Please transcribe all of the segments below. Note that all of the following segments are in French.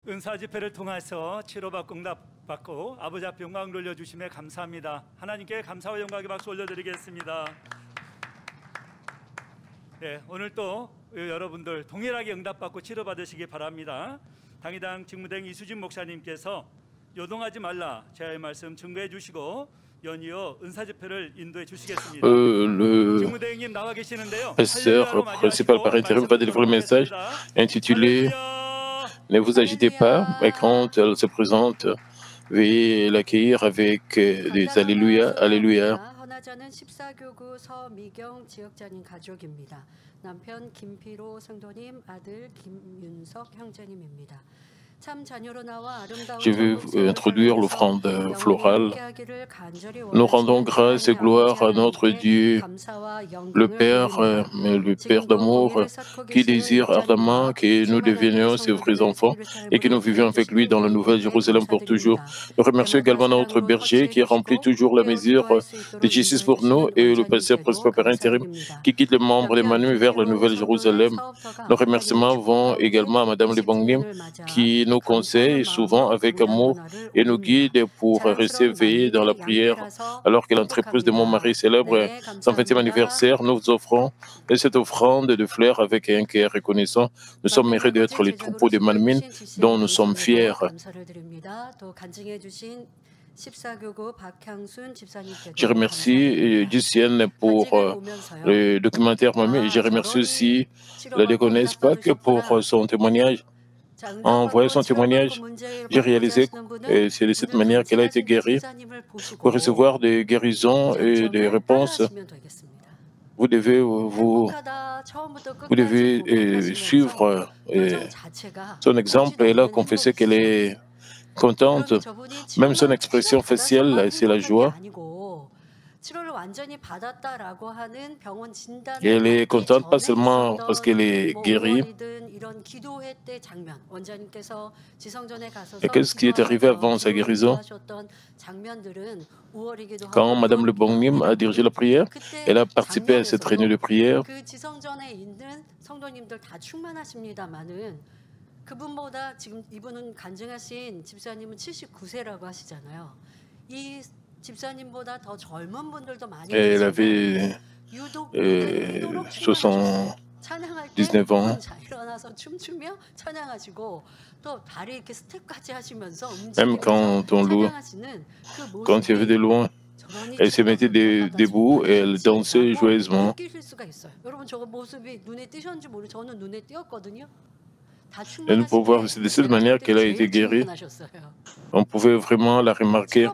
은사 집회를 통해서 치료받고 응답받고 아버지 앞에 영광 돌려주심에 감사합니다. 하나님께 감사와 영광의 박수 올려드리겠습니다. 네, 오늘 또 여러분들 동일하게 응답받고 치료받으시기 바랍니다. 당의당 직무대행 이수진 목사님께서 요동하지 말라 제의 말씀 증거해 주시고 연이어 은사 집회를 인도해 주시겠습니다. 직무대행님 나와 계시는데요. Pasteur principal par intérim va délivrer le message intitulé Ne vous agitez pas, mais quand elle se présente, veuillez l'accueillir avec des Alléluia, Alléluia. 헌화자는 14교구 서미경 지역자님 가족입니다. 남편 김피로 성도님, 아들 김윤석 형제님입니다. Je vais introduire l'offrande florale. Nous rendons grâce et gloire à notre Dieu, le Père d'amour, qui désire ardemment que nous devenions ses vrais enfants et que nous vivions avec lui dans la Nouvelle Jérusalem pour toujours. Nous remercions également notre berger qui remplit toujours la mesure de justice pour nous et le pasteur principal par intérim qui guide les membres d'Emmanuel vers la Nouvelle Jérusalem. Nos remerciements vont également à Madame Lebongnim qui nous conseille souvent avec amour et nous guide pour rester veillés dans la prière. Alors que l'entreprise de mon mari célèbre son 20e anniversaire, nous offrons cette offrande de fleurs avec un cœur reconnaissant. Nous sommes heureux d'être les troupeaux de Manmin dont nous sommes fiers. Je remercie Lucienne pour le documentaire Mamie et je remercie aussi la déconnaisse Pâques pour son témoignage. En voyant son témoignage, j'ai réalisé que c'est de cette manière qu'elle a été guérie. Pour recevoir des guérisons et des réponses, vous devez suivre son exemple. Elle a confessé qu'elle est contente. Même son expression faciale, c'est la joie. Et elle est contente pas seulement parce qu'elle est guérie. Et qu'est-ce qui est arrivé avant sa guérison? Quand Madame Lebongnim a dirigé la prière, elle a participé à cette réunion de prière. Elle avait 79 ans. Même quand on loue, quand il y avait de loin, elle se mettait debout et elle dansait joyeusement. Et nous pouvons voir c'est de cette manière qu'elle a été guérie. On pouvait vraiment la remarquer.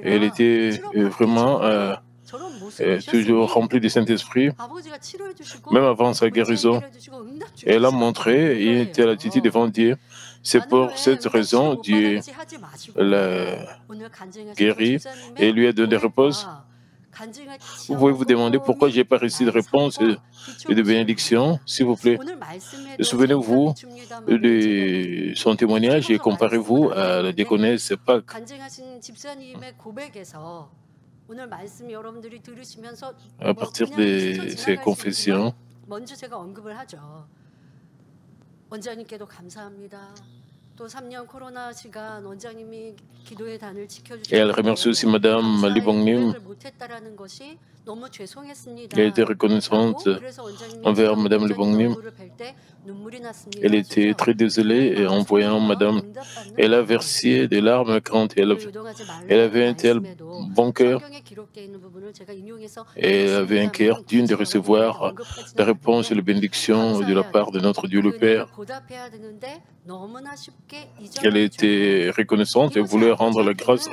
Elle était vraiment toujours remplie du Saint-Esprit, même avant sa guérison. Elle a montré, il était à l'attitude devant Dieu. C'est pour cette raison Dieu l'a guérie et lui a donné des réponses. Vous pouvez vous demander pourquoi je n'ai pas reçu de réponse et de bénédiction, s'il vous plaît. Souvenez-vous de son témoignage et comparez-vous à la diaconesse Pâques. À partir de ces confessions, et elle remercie aussi Madame Lebongnim. Elle a été reconnaissante envers Madame Lebongnim. Elle était très désolée et en voyant Madame, elle a versé des larmes quand elle avait un tel bon cœur et elle avait un cœur digne de recevoir la réponse et la bénédiction de la part de notre Dieu le Père. Elle était reconnaissante et voulait rendre la grâce.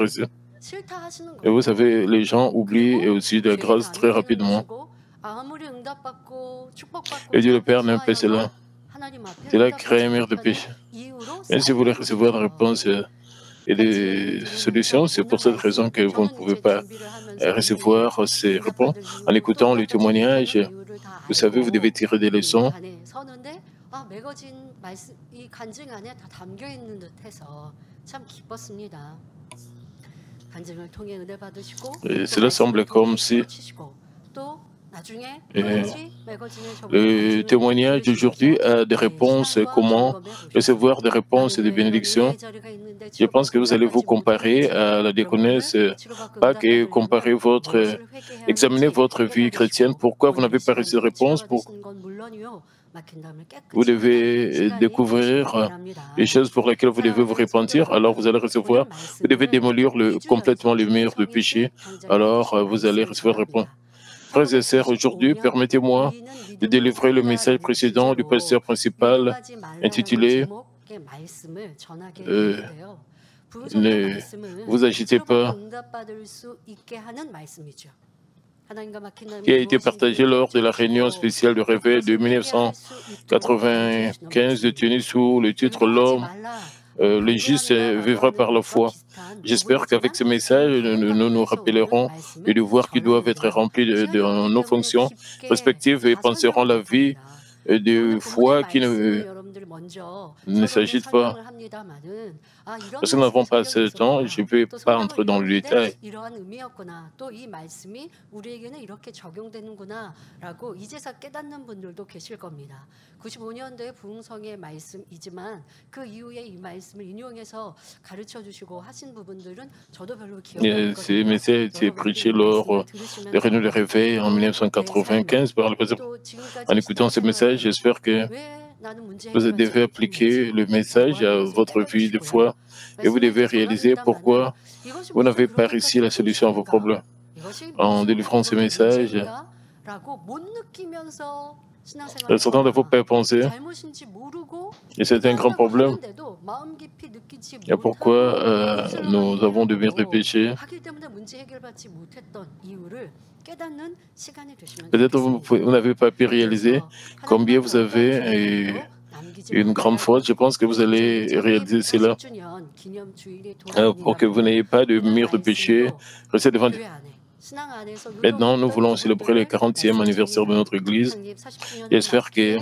Et vous savez, les gens oublient aussi de la grâce très rapidement. Et Dieu le Père n'aime pas cela. Cela crée un mur de péché. Et si vous voulez recevoir la réponse et des solutions, c'est pour cette raison que vous ne pouvez pas recevoir ces réponses. En écoutant les témoignages, vous savez, vous devez tirer des leçons. Et cela semble comme si Et le témoignage d'aujourd'hui a des réponses, comment recevoir des réponses et des bénédictions. Je pense que vous allez vous comparer à la diaconesse Pâques et comparer examiner votre vie chrétienne. Pourquoi vous n'avez pas reçu de réponse? Vous devez découvrir les choses pour lesquelles vous devez vous repentir, alors vous allez recevoir. Vous devez démolir complètement le mur de péché, alors vous allez recevoir réponse. Frères et sœurs, aujourd'hui, permettez-moi de délivrer le message précédent du pasteur principal intitulé Ne vous agitez pas, qui a été partagé lors de la réunion spéciale du réveil de 1995 tenue sous le titre L'homme, le juste vivra par la foi. J'espère qu'avec ce message, nous nous rappellerons les devoirs qui doivent être remplis de nos fonctions respectives et penserons la vie de foi qui ne s'agite pas. Parce que nous n'avons pas assez de temps, je ne vais pas entrer dans le détail. Ce message a été prêché lors des réunions de réveil en 1995 par le pasteur. En écoutant ce message, j'espère que vous devez appliquer le message à votre vie de foi et vous devez réaliser pourquoi vous n'avez pas réussi la solution à vos problèmes. En délivrant ce message, certains d'entre vous peuvent penser, et c'est un grand problème, et pourquoi nous avons de murs de péché. Peut-être vous n'avez pas pu réaliser combien vous avez une grande faute. Je pense que vous allez réaliser cela. Pour que vous n'ayez pas de mur de péché, restez devant Dieu. Maintenant, nous voulons célébrer le 40e anniversaire de notre Église. J'espère que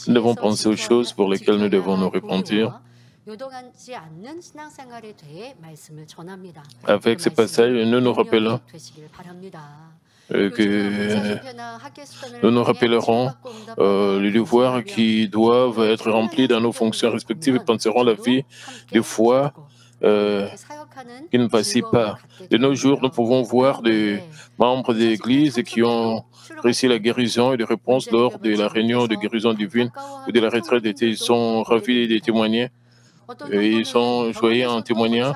nous devons penser aux choses pour lesquelles nous devons nous repentir. Avec ce passage, nous nous rappelons nous nous rappellerons les devoirs qui doivent être remplis dans nos fonctions respectives et penserons la vie de foi qui ne vacille pas. De nos jours, nous pouvons voir des membres de l'Église qui ont réussi la guérison et des réponses lors de la réunion de guérison divine ou de la retraite d'été. Ils sont ravis de témoigner. Et ils sont joyeux en témoignant.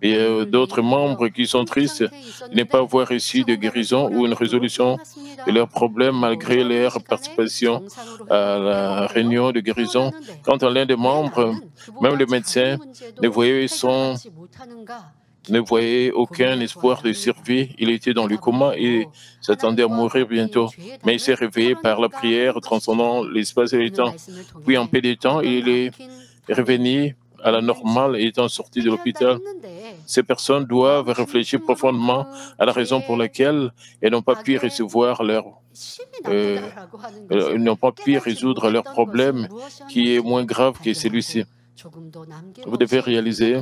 Et d'autres membres qui sont tristes de ne pas avoir reçu de guérison ou une résolution de leurs problèmes malgré leur participation à la réunion de guérison. Quant à l'un des membres, même le médecin ne voyait aucun espoir de survie. Il était dans le coma et s'attendait à mourir bientôt. Mais il s'est réveillé par la prière transcendant l'espace et le temps. Puis en peu de temps, il est revenu à la normale et étant sorti de l'hôpital. Ces personnes doivent réfléchir profondément à la raison pour laquelle elles n'ont pas pu recevoir n'ont pas pu résoudre leur problème qui est moins grave que celui-ci. Vous devez réaliser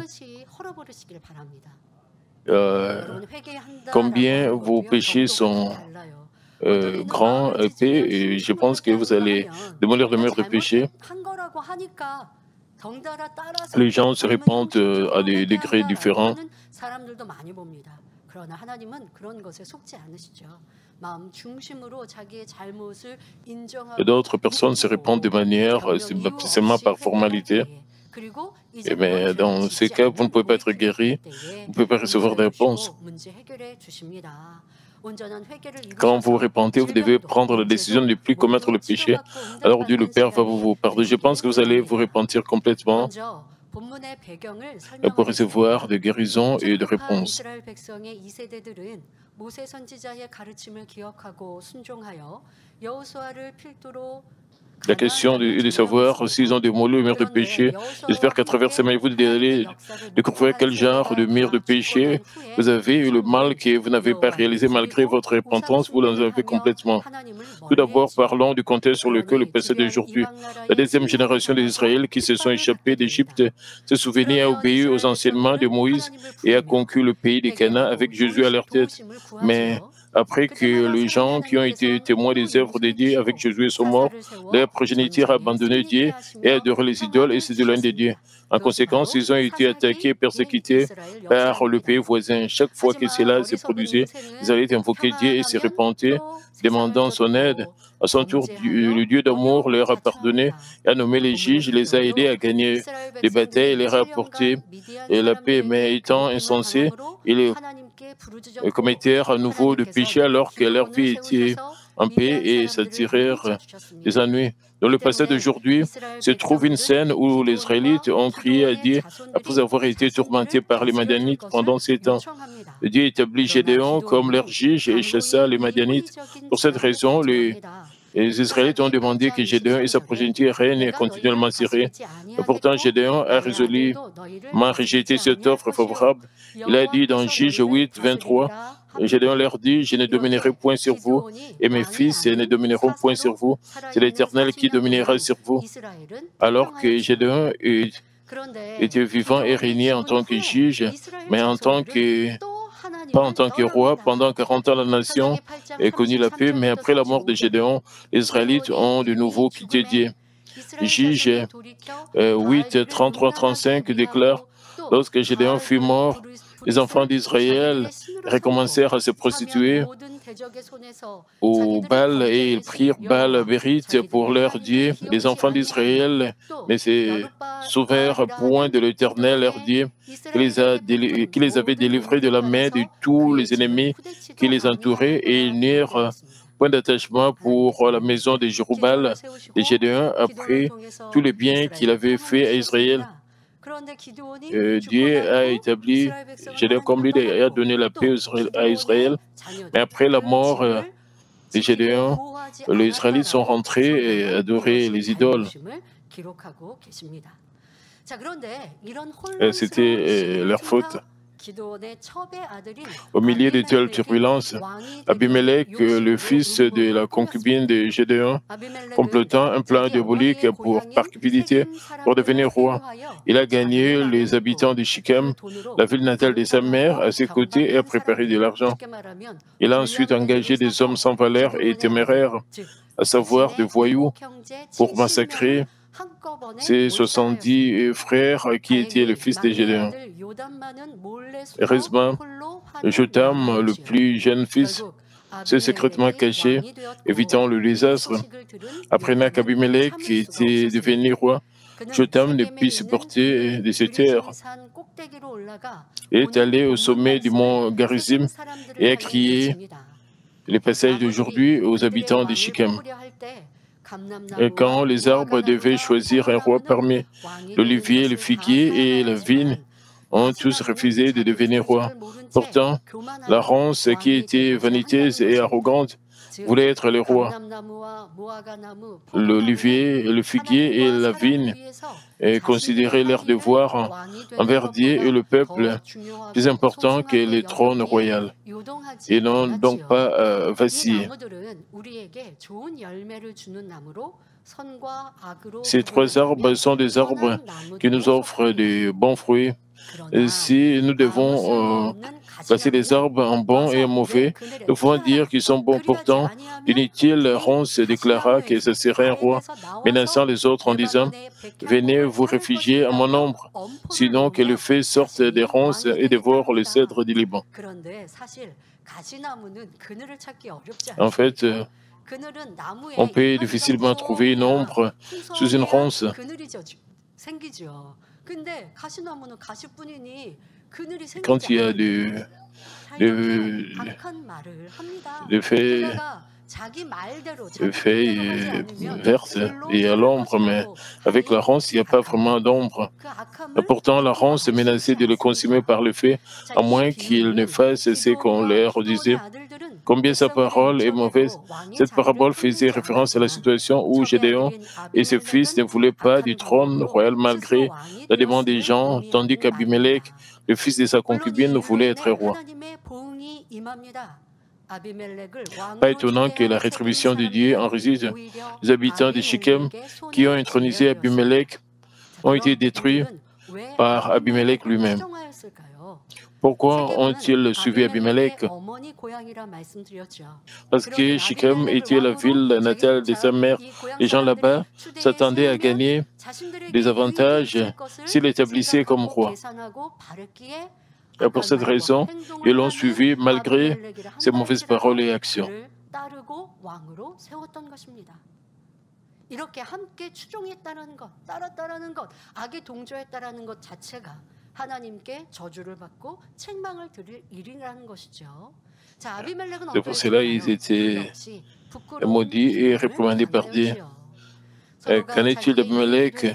combien vos péchés sont grands, épais, et je pense que vous allez démolir le mur de péché. Les gens se répandent à des degrés différents. Et d'autres personnes se répandent de manière seulement par formalité. Mais dans ces cas, vous ne pouvez pas être guéri, vous ne pouvez pas recevoir de réponse. Quand vous repentez, vous devez prendre la décision de ne plus commettre le péché. Alors Dieu le Père va vous pardonner. Je pense que vous allez vous repentir complètement pour recevoir des guérisons et des réponses. La question est de savoir s'ils ont démoli le mur de péché. J'espère qu'à travers ces mailles, vous allez découvrir quel genre de mur de péché vous avez eu, le mal que vous n'avez pas réalisé malgré votre repentance, vous l'en avez complètement. Tout d'abord, parlons du contexte sur lequel le passé d'aujourd'hui. La deuxième génération des Israéliens qui se sont échappés d'Égypte se souvenait et a obéi aux enseignements de Moïse et a conquis le pays de Canaan avec Jésus à leur tête. Mais après que les gens qui ont été témoins des œuvres de Dieu avec Jésus sont morts, leur progéniture a abandonné Dieu et adoré les idoles et s'est éloigné de Dieu. En conséquence, ils ont été attaqués et persécutés par le pays voisin. Chaque fois que cela s'est produit, ils allaient invoquer Dieu et se repentaient, demandant son aide. À son tour, le Dieu d'amour leur a pardonné et a nommé les juges, les a aidés à gagner les batailles et leur a apporté la paix. Mais étant insensés, ils commettèrent à nouveau de péché alors que leur vie était en paix et s'attirèrent des ennuis. Dans le passé d'aujourd'hui se trouve une scène où les Israélites ont crié à Dieu après avoir été tourmentés par les Madianites pendant 7 ans. Dieu établit Gédéon comme leur juge et chassa les Madianites. Pour cette raison, les Israélites ont demandé que Gédéon et sa progéniture règnent continuellement Syrie. Pourtant, Gédéon a résolument rejeté cette offre favorable. Il a dit dans Juge 8, 23, Gédéon leur dit, je ne dominerai point sur vous, et mes fils ne domineront point sur vous. C'est l'Éternel qui dominera sur vous. Alors que Gédéon était vivant et régnait en tant que juge, mais pas en tant que roi. Pendant 40 ans, la nation a connu la paix, mais après la mort de Gédéon, les Israélites ont de nouveau quitté Dieu. Juge 8, 33-35 déclare, lorsque Gédéon fut mort, les enfants d'Israël recommencèrent à se prostituer au Baal et ils prirent Baal-Bérite pour leur Dieu. Les enfants d'Israël ne se souvinrent point de l'Éternel, leur Dieu, qui les avait délivrés de la main de tous les ennemis qui les entouraient, et ils n'eurent point d'attachement pour la maison de Jéroboam et Gédéon après tous les biens qu'il avait fait à Israël. Dieu a établi Gédéon comme leader et a donné la paix à Israël. Mais après la mort de Gédéon, les Israélites sont rentrés et adoraient les idoles. C'était leur faute. Au milieu de telles turbulences, Abimelech, le fils de la concubine de Gédéon, complotant un plan diabolique par cupidité pour devenir roi, il a gagné les habitants de Shichem, la ville natale de sa mère, à ses côtés et a préparé de l'argent. Il a ensuite engagé des hommes sans valeur et téméraires, à savoir des voyous, pour massacrer ses 70 frères qui étaient le fils de Gédéon. Heureusement, Jotham, le plus jeune fils, s'est secrètement caché, évitant le désastre. Apprenant qu'Abimelech était devenu roi, Jotham ne put supporter de se taire. Il est allé au sommet du mont Garizim et a crié les passages d'aujourd'hui aux habitants de Shichem. Et quand les arbres devaient choisir un roi parmi l'olivier, le figuier et la vigne, ont tous refusé de devenir roi. Pourtant, la ronce qui était vaniteuse et arrogante voulait être le roi. L'olivier, le figuier et la vigne considéraient leur devoir envers Dieu et le peuple plus important que le trône royal. Ils n'ont donc pas vacillé. Ces 3 arbres sont des arbres qui nous offrent de bons fruits. Et si nous devons classer les arbres en bons et en mauvais, nous pouvons dire qu'ils sont bons. Pourtant, l'inutile ronce déclara que ce serait un roi, menaçant les autres en disant « Venez vous réfugier à mon ombre, sinon que le feu sorte des ronces et dévore le cèdre du Liban. » En fait, on peut difficilement trouver une ombre sous une ronce. Quand il y a des feuilles vertes et à l'ombre, mais avec la ronce, il n'y a pas vraiment d'ombre. Pourtant, la ronce est menacée de le consumer par le feu, à moins qu'ils ne fassent ce qu'on leur disait. combien sa parole est mauvaise. Cette parabole faisait référence à la situation où Gédéon et ses fils ne voulaient pas du trône royal malgré la demande des gens, tandis qu'Abimelech, le fils de sa concubine, voulait être roi. Pas étonnant que la rétribution de Dieu en réside. Les habitants de Shechem qui ont intronisé Abimelech ont été détruits par Abimelech lui-même. Pourquoi ont-ils suivi Abimelech? Parce que Shechem était la ville natale de sa mère. Les gens là-bas s'attendaient à gagner des avantages s'il l'établissait comme roi. Et pour cette raison, ils l'ont suivi malgré ses mauvaises paroles et actions. 이렇게 함께 추종했다는 것, 따랐다라는 것, 악에 동조했다라는 것 자체가 하나님께 저주를 받고 책망을 드릴 일이라는 것이죠. 자, 아비멜렉은 C'est pour cela qu'ils étaient maudits et réprimandés par Dieu. Qu'en est-il d'Abimelech?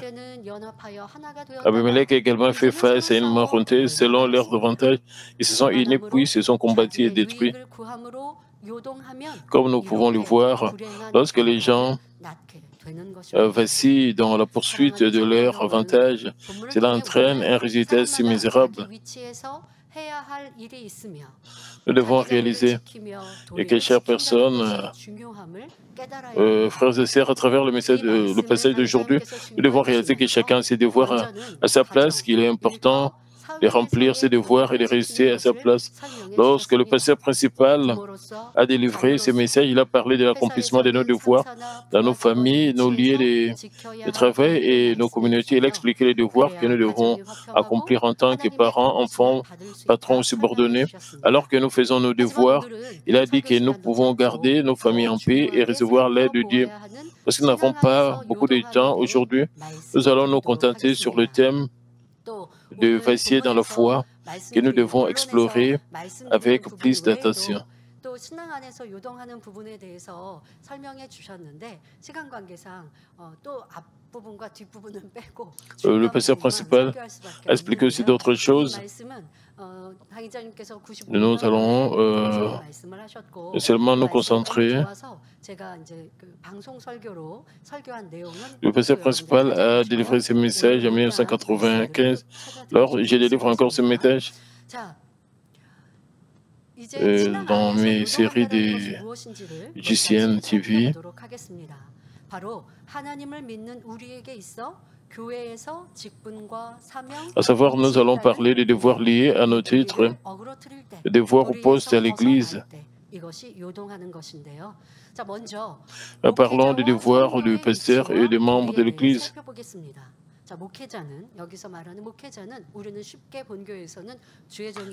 Abimelech a également fait face à une mort honteuse selon leur avantage. Ils se sont unis puis se sont combattus et détruits. Comme nous pouvons le voir, lorsque les gens vacillent dans la poursuite de leur avantage, cela entraîne un résultat si misérable. Nous devons réaliser et que chères personnes, frères et sœurs, à travers le passage d'aujourd'hui, nous devons réaliser que chacun a ses devoirs à sa place, qu'il est important de remplir ses devoirs et de rester à sa place. Lorsque le pasteur principal a délivré ce message, il a parlé de l'accomplissement de nos devoirs dans nos familles, nos lieux de travail et nos communautés. Il a expliqué les devoirs que nous devons accomplir en tant que parents, enfants, patrons ou subordonnés. Alors que nous faisons nos devoirs, il a dit que nous pouvons garder nos familles en paix et recevoir l'aide de Dieu. Parce que nous n'avons pas beaucoup de temps aujourd'hui, nous allons nous contenter sur le thème de vaciller dans la foi que nous devons explorer avec plus d'attention. Le pasteur principal a expliqué aussi d'autres choses. Nous allons seulement nous concentrer. Le pasteur principal a délivré ce message en 1995. Alors, je délivre encore ce message dans mes séries de GCN TV. À savoir, nous allons parler des devoirs liés à nos titres, des devoirs au poste à l'Église. Parlons des devoirs du pasteur et des membres de l'Église.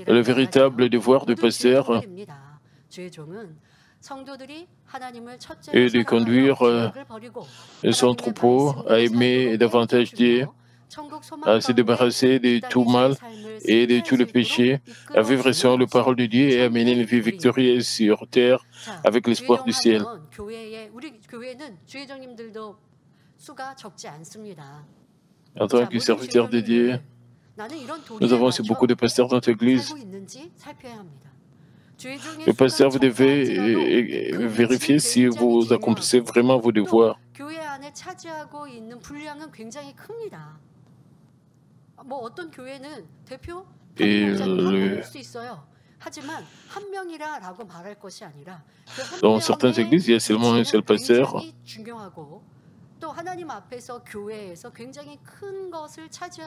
Le véritable devoir du pasteur est de conduire son troupeau à aimer davantage Dieu, à se débarrasser de tout mal et de tous les péchés, à vivre selon la parole de Dieu et à mener une vie victorieuse sur terre avec l'espoir du ciel. En tant que serviteur de Dieu, nous avons aussi beaucoup de pasteurs dans notre Église. Le pasteur, vous devez vérifier si vous accomplissez vraiment vos devoirs. Et dans certaines églises, il y a seulement un seul pasteur.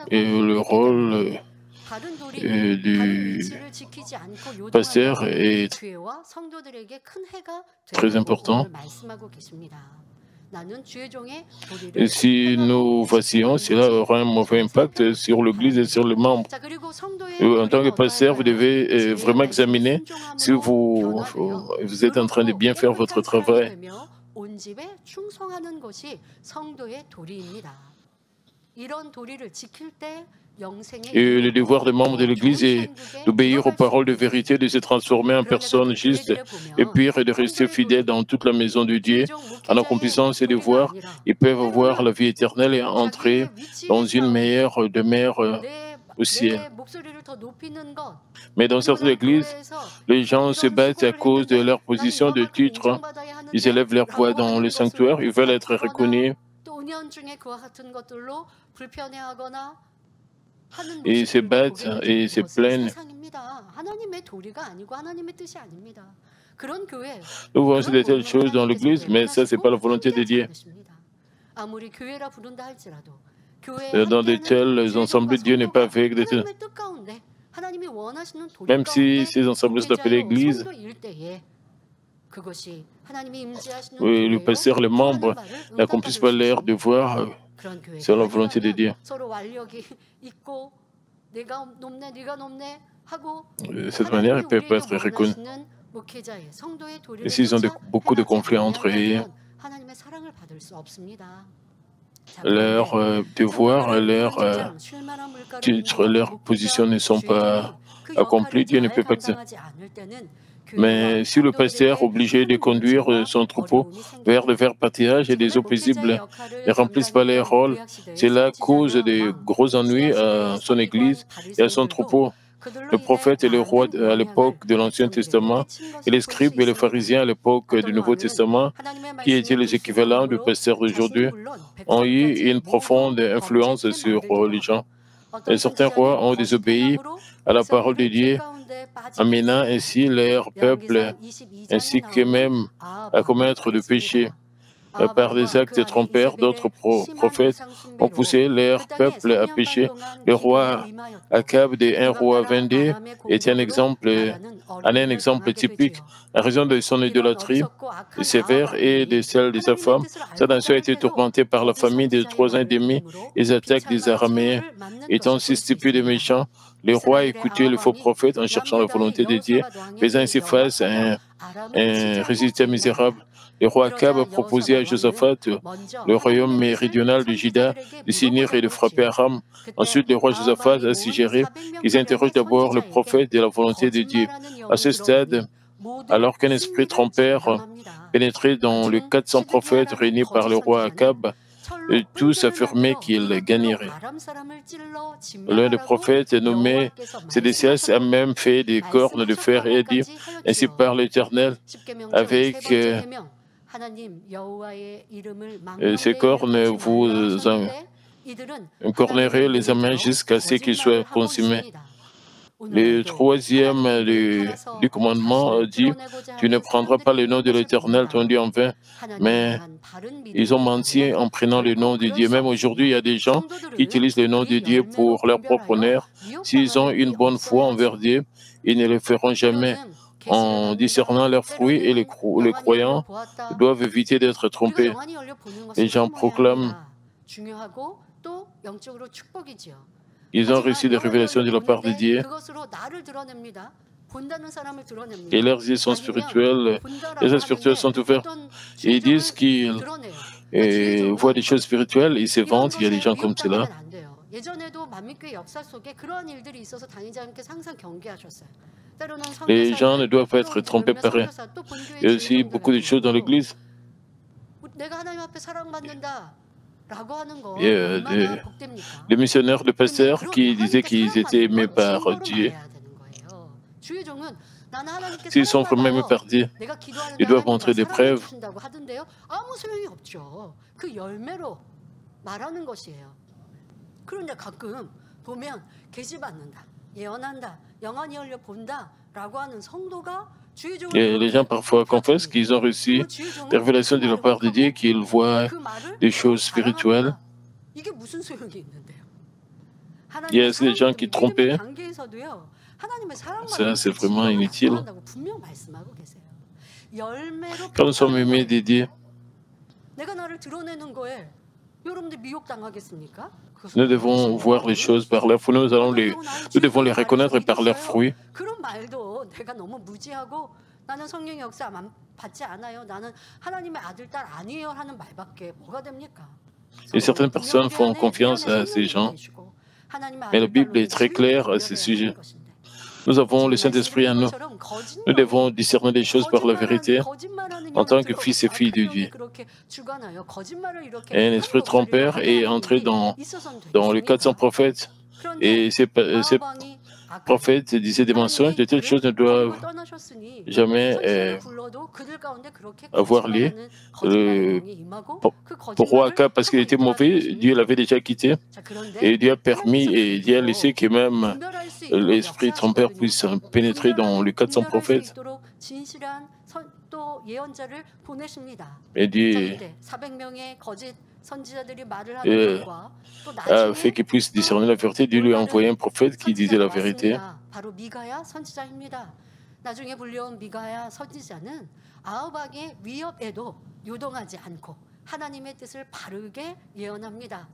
Et le rôle du pasteur est très important. Et si nous vacillons, cela aura un mauvais impact sur l'Église et sur les membres. En tant que pasteur, vous devez vraiment examiner si vous êtes en train de bien faire votre travail. Et le devoir des membres de l'Église est d'obéir aux paroles de vérité, de se transformer en personnes justes et pures et de rester fidèles dans toute la maison de Dieu. En accomplissant ces devoirs, ils peuvent avoir la vie éternelle et entrer dans une meilleure demeure au ciel. Mais dans certaines églises, les gens se battent à cause de leur position de titre. Ils élèvent leur voix dans le sanctuaire, ils veulent être reconnus. Et ils se battent et se plaignent. Nous voyons aussi de telles choses dans l'Église, mais ça, ce n'est pas la volonté de Dieu. Dans de tels ensembles, Dieu n'est pas avec de tels. Même si ces ensembles sont appelés Église, oui, le pasteur, les membres n'accomplissent pas leur devoir selon la volonté de Dieu. De cette manière, ils peuvent être reconnus. Et s'ils ont beaucoup de conflits entre eux, leurs devoirs, leurs titres, leurs positions ne sont pas accomplis, Dieu ne peut pas accepter. Mais si le pasteur est obligé de conduire son troupeau vers le vert pâturage et des eaux paisibles ne remplissent pas leur rôle, cela cause de gros ennuis à son église et à son troupeau. Le prophète et le roi à l'époque de l'Ancien Testament et les scribes et les pharisiens à l'époque du Nouveau Testament, qui étaient les équivalents du pasteur d'aujourd'hui, ont eu une profonde influence sur les gens. Et certains rois ont désobéi à la parole de Dieu, amenant ainsi leur peuple, ainsi que même à commettre du péché. Par des actes trompeurs, d'autres prophètes ont poussé leur peuple à pécher. Le roi Akab de 1 roi 22 est un exemple typique. En raison de son idolâtrie sévère et de celle de sa femme, sa nation a été tourmentée par la famine de 3 ans et demi. Les attaques des Araméens étant si stupides et méchants, le roi a écouté le faux prophète en cherchant la volonté de Dieu, faisant ainsi face à un résultat misérable. Le roi Akab a proposé à Josaphat, le royaume méridional de Juda, de s'unir et de frapper Aram. Ensuite, le roi Josaphat a suggéré qu'ils interrogent d'abord le prophète de la volonté de Dieu. À ce stade, alors qu'un esprit trompeur pénétrait dans les 400 prophètes réunis par le roi Akab, tous affirmaient qu'il gagnerait. L'un des prophètes nommé Sédécias a même fait des cornes de fer et a dit, ainsi par l'Éternel, avec ces cornes, vous cornerez les amants jusqu'à ce qu'ils soient consumés. Le troisième du commandement dit, tu ne prendras pas le nom de l'Éternel, ton Dieu en vain. Mais ils ont menti en prenant le nom de Dieu. Même aujourd'hui, il y a des gens qui utilisent le nom de Dieu pour leur propre honneur. S'ils ont une bonne foi envers Dieu, ils ne le feront jamais. En discernant leurs fruits, et les croyants doivent éviter d'être trompés. Les gens proclament. Ils ont reçu des révélations de la part de Dieu. Et leurs yeux sont spirituels. Les yeux spirituels sont ouverts. Et ils disent qu'ils voient des choses spirituelles. Ils se vantent. Il y a des gens comme cela. Les gens ne doivent pas être trompés par eux. Il y a aussi beaucoup de choses dans l'Église. Il y a des missionnaires, des pasteurs qui disaient qu'ils étaient aimés par Dieu. S'ils sont vraiment aimés par Dieu, ils doivent montrer des preuves. Et les gens parfois confessent qu'ils ont reçu des révélations de la part de Dieu, qu'ils voient des choses spirituelles. Il y a aussi des gens qui trompaient. Ça, c'est vraiment inutile. Quand nous sommes aimés de Dieu, nous devons voir les choses par leurs fruits. Nous devons les reconnaître par leurs fruits. Et certaines personnes font confiance à ces gens. Mais la Bible est très claire à ce sujet. Nous avons le Saint-Esprit en nous. Nous devons discerner des choses par la vérité en tant que fils et filles de Dieu. Et un esprit trompeur est entré dans les 400 prophètes Et ces prophètes disaient des mensonges, de telles choses ne doivent jamais avoir lieu. Pour roi Akab, parce qu'il était mauvais, Dieu l'avait déjà quitté. Et Dieu a permis et Dieu a laissé que même l'esprit trompeur puisse pénétrer dans le cas de son prophète. Et Dieu a fait qu'il puisse discerner la vérité. Dieu lui a envoyé un prophète qui disait la vérité. 나중에 불려온 미가야 선지자는 아합에게 위협에도 요동하지 않고 하나님의 뜻을 바르게 예언합니다.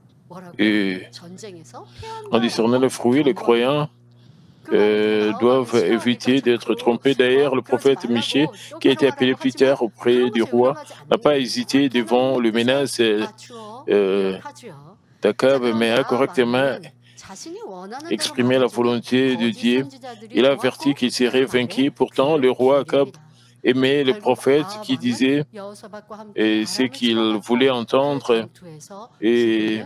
En discernant le fruit, les croyants doivent éviter d'être trompés. D'ailleurs, le prophète Michée, qui a été appelé plus tard auprès du roi, n'a pas hésité devant les menaces d'Akab, mais a correctement exprimé la volonté de Dieu. Il a averti qu'il serait vaincu. Pourtant, le roi Akab aimait les prophètes qui disaient ce qu'il voulait entendre et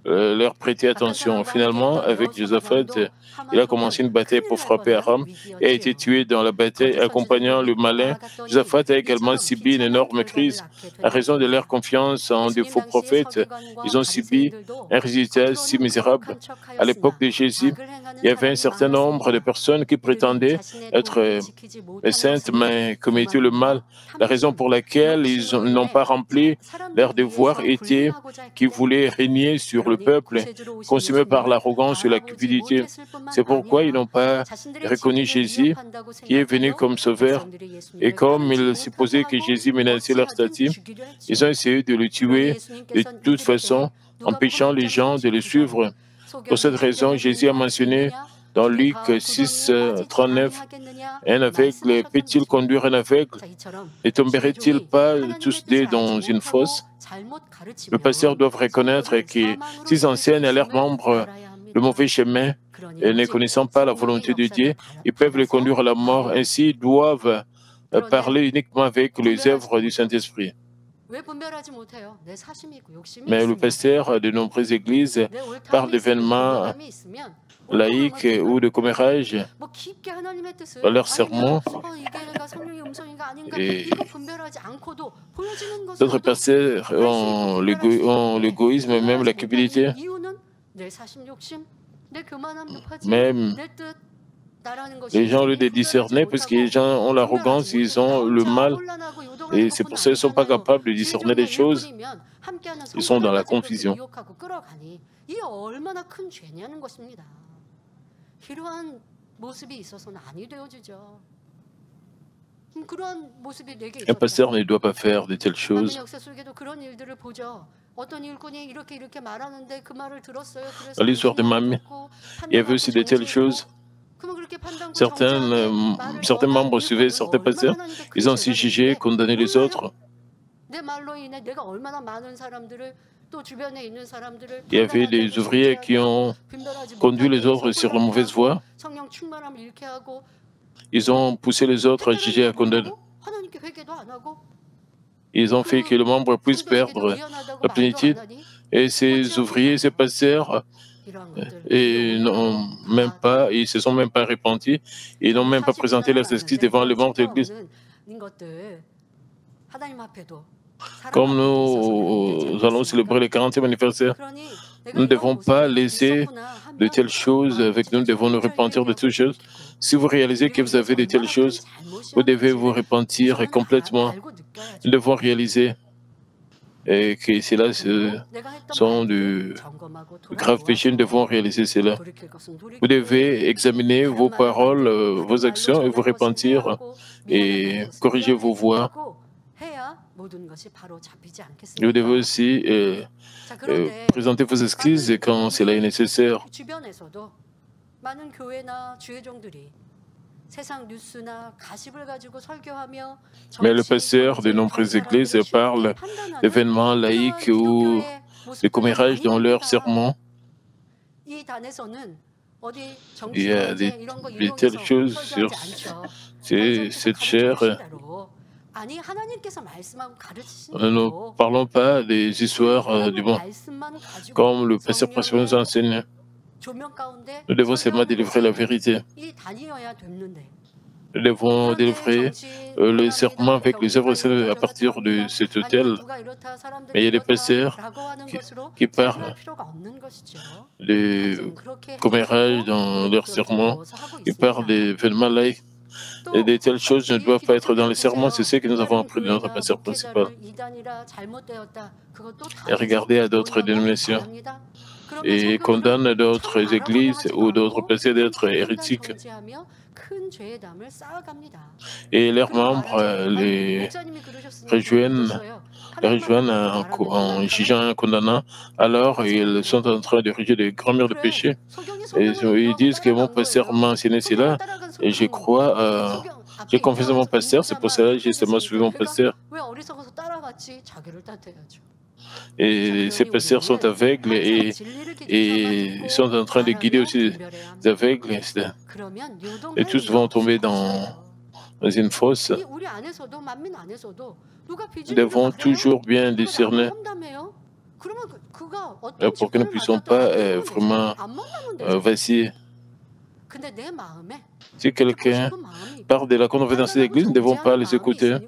leur prêter attention. Finalement, avec Josaphat, il a commencé une bataille pour frapper Aram et a été tué dans la bataille. Accompagnant le malin, Josaphat a également subi une énorme crise. À raison de leur confiance en de faux prophètes, ils ont subi un résultat si misérable. À l'époque de Jésus, il y avait un certain nombre de personnes qui prétendaient être saintes, mais commettaient le mal. La raison pour laquelle ils n'ont pas rempli leur devoir était qu'ils voulaient régner sur le peuple, consumé par l'arrogance et la cupidité. C'est pourquoi ils n'ont pas reconnu Jésus, qui est venu comme sauveur. Et comme ils supposaient que Jésus menaçait leur statut, ils ont essayé de le tuer de toute façon, empêchant les gens de le suivre. Pour cette raison, Jésus a mentionné dans Luc 6, 39, un aveugle peut-il conduire un aveugle? Ne tomberaient-ils pas tous deux dans une fosse? Le pasteur doit reconnaître que s'ils enseignent à leurs membres le mauvais chemin et ne connaissant pas la volonté de Dieu, ils peuvent les conduire à la mort. Ainsi, ils doivent parler uniquement avec les œuvres du Saint-Esprit. Mais le pasteur de nombreuses églises parle d'événements laïques ou de commérage dans leurs sermons. Et d'autres pasteurs ont l'égoïsme et même la cupidité. Même les gens, au lieu de discerner, parce que les gens ont l'arrogance, ils ont le mal. Et c'est pour ça qu'ils ne sont pas capables de discerner les choses. Ils sont dans la confusion. Un pasteur ne doit pas faire de telles choses. Dans l'histoire de Mamie, il y avait aussi de telles choses. Certains membres suivaient certains pasteurs. Ils ont aussi jugé, condamné les autres. Il y avait des ouvriers qui ont conduit les autres sur la mauvaise voie. Ils ont poussé les autres à juger, à condamner. Ils ont fait que le membre puisse perdre la plénitude. Et ces ouvriers, ces pasteurs, ils ne se sont même pas repentis. Ils n'ont même pas présenté leurs excuses devant le membre de l'Église. Comme nous allons célébrer le 40e anniversaire, nous ne devons pas laisser de telles choses avec nous, nous devons nous repentir de toutes choses. Si vous réalisez que vous avez de telles choses, vous devez vous repentir complètement. Nous devons réaliser que cela sont de graves péchés, nous devons réaliser cela. Vous devez examiner vos paroles, vos actions et vous repentir et corriger vos voies. Vous devez aussi présenter vos excuses quand cela est nécessaire. Mais le pasteur de nombreuses églises parle d'événements laïques ou de commérages dans leurs sermons. Il y a de telles choses sur cette chair. Nous ne parlons pas des histoires du monde, comme le pasteur principal nous enseigne. Nous devons seulement délivrer la vérité. Nous devons délivrer le serment avec les œuvres saintes à partir de cet autel. Mais il y a des pasteurs qui parlent de commérage dans leur serment, qui parlent d'événements laïcs. Et de telles choses ne doivent pas être dans les serments, c'est ce que nous avons appris de notre pasteur principal. Et regardez à d'autres dénominations et condamnent d'autres églises ou d'autres pasteurs d'être hérétiques. Et leurs membres les rejoignent en jugeant et condamnant. Alors ils sont en train de rédiger des grands murs de péché. Et ils disent que mon pasteur m'a enseigné cela. Et je crois, j'ai confiance en mon pasteur, c'est pour cela que j'ai seulement suivi mon pasteur. Et ces pasteurs sont aveugles et ils sont en train de guider aussi les aveugles. Et tous vont tomber dans une fosse. Nous devons toujours bien discerner pour que nous ne puissions pas vraiment vaciller. Si quelqu'un parle de la contre-vérité de l'Église, nous ne devons pas les écouter.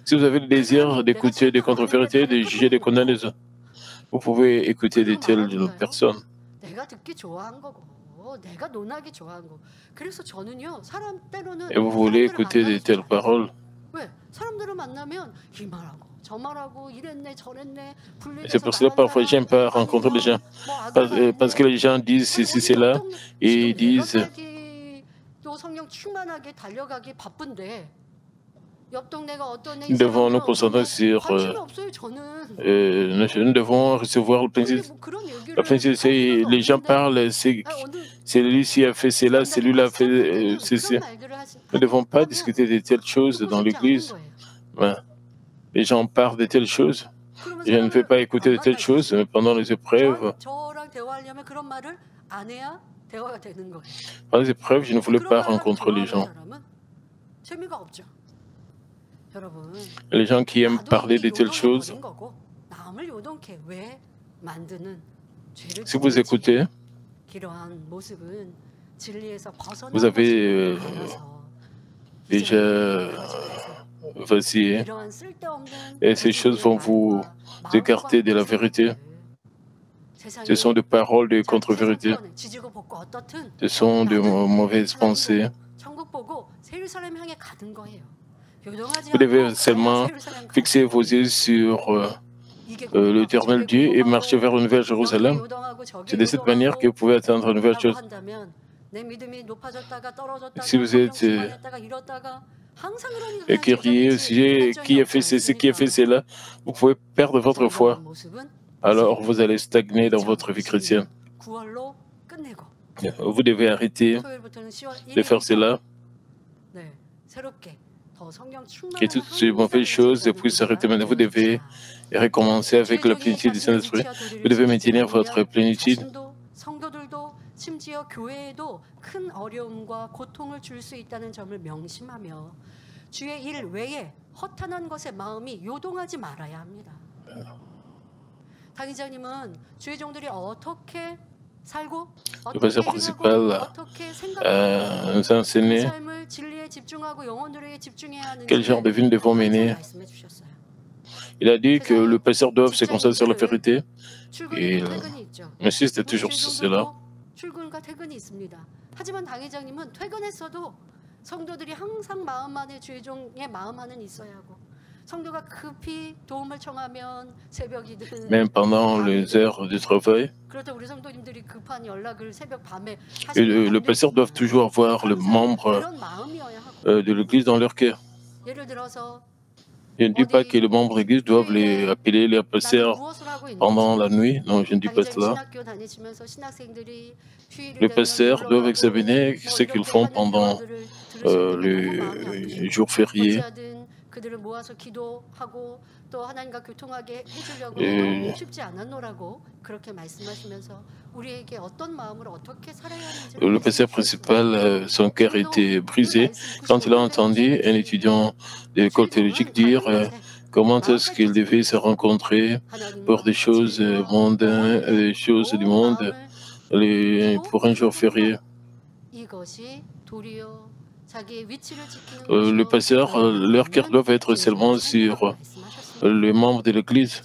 Si vous avez le désir d'écouter des contre-vérités, de juger, de condamner, vous pouvez écouter de telles personnes. Et vous voulez écouter de telles paroles. C'est pour cela parfois j'aime pas rencontrer les gens. Parce que les gens disent ceci, cela, et ils disent nous devons nous concentrer sur nous devons recevoir le principe. Le principe, c'est les gens parlent, c'est lui-ci a fait cela, c'est lui-là a fait ceci. Nous ne devons pas discuter de telles choses dans l'Église. Les gens parlent de telles choses. Je ne vais pas écouter de telles choses, mais pendant les épreuves, je ne voulais pas rencontrer les gens. Les gens qui aiment parler de telles choses, si vous écoutez, vous avez déjà vacillé et ces choses vont vous écarter de la vérité. Ce sont des paroles de contre-vérité. Ce sont de mauvaises pensées. Vous devez seulement fixer vos yeux sur l'Éternel Dieu et marcher vers une nouvelle Jérusalem. C'est de cette manière que vous pouvez atteindre une nouvelle chose. Si vous êtes crié au sujet qui a fait ceci, qui a fait cela, vous pouvez perdre votre foi. Alors vous allez stagner dans votre vie chrétienne. Vous devez arrêter de faire cela. Et toutes ces mauvaises choses puissent s'arrêter maintenant. Vous devez recommencer avec la plénitude du Saint-Esprit. Vous devez maintenir votre plénitude. Le pasteur principal nous a enseigné quel genre de vie nous devons mener. Il a dit que le pasteur doit se concentrer sur la vérité. Et il insiste toujours sur cela. Même pendant les heures de travail, le pasteur doit toujours avoir le membre de l'Église dans leur cœur. Je ne dis pas que les membres de l'Église doivent les appeler les pasteurs pendant la nuit. Non, je ne dis pas cela. Les pasteurs doivent examiner ce qu'ils font pendant les jours fériés. Le pasteur principal, son cœur était brisé quand il a entendu un étudiant de l'école théologique dire comment est-ce qu'il devait se rencontrer pour des choses mondaines, des choses du monde, pour un jour férié. Le pasteur, leur cœur doit être seulement sur les membres de l'Église.